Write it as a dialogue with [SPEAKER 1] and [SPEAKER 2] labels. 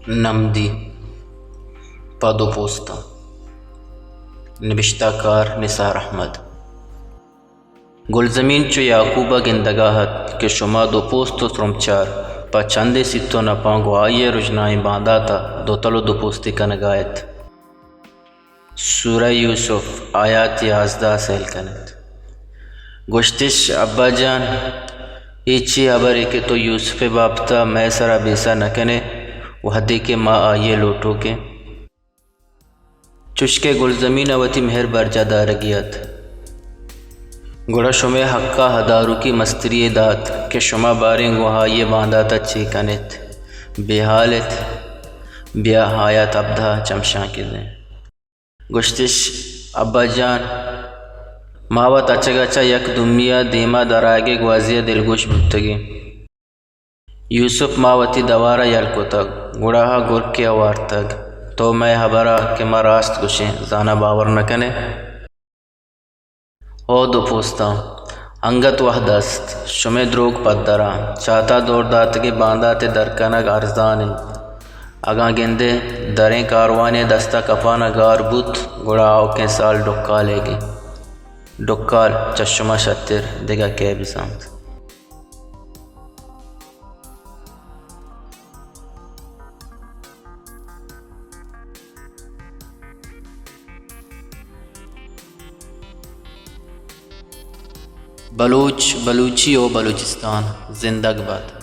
[SPEAKER 1] नमदी पादोपोस्ता नबिश्ताकार निसार अहमद। गुलजमीन चो याकूबा गिंदगाहत के शुमा दो पोस्तो श्रमचार पा चंदे सित्तो न पांगो आये रुजनाई बांधा था दो तलो दो पोस्ती का नगायत। सूरा यूसुफ आयात 11 सेल कनत गुश्तिश अब्बा जान इची अबर के तो यूसुफ बापता मैं सरा बेसा न कने वहदे के माँ आइए लोटो के चुशके गुलजमीन अवती मेहर बरजादा रगियत गुड़ा शुमे हक्का हदारू की मस्तरी दात के शुमा बारें वहा ये बांधा था चेकनित बेहालत ब्या हायात अब्दा चमशा के दें गुश्तिश अब्बा जान मावत अचगचा यक दुमिया देमा दरागे ग्वाजिया दिलगोश बुतगे यूसुफ मावती दवारा यलको तक गुड़ाहा गुर के अवार तक तो मैं हबरा के माँ रास्त गुशें जाना बावर न कने ओ दो पोस्ता अंगत वह दस्त शुमे द्रोग पदरा चाहता दौड़ दात के बांधा ते दरकनग अर्जान अगा गेंदे दरें कारवाने दस्ता कपाना गार बुत गुड़ाओ के साल डुक्का लेगे डुक्काल चश्मा शतिर दिगा के बिसांत। बलूच बलूची ओ बलूचिस्तान जिंदगबाद।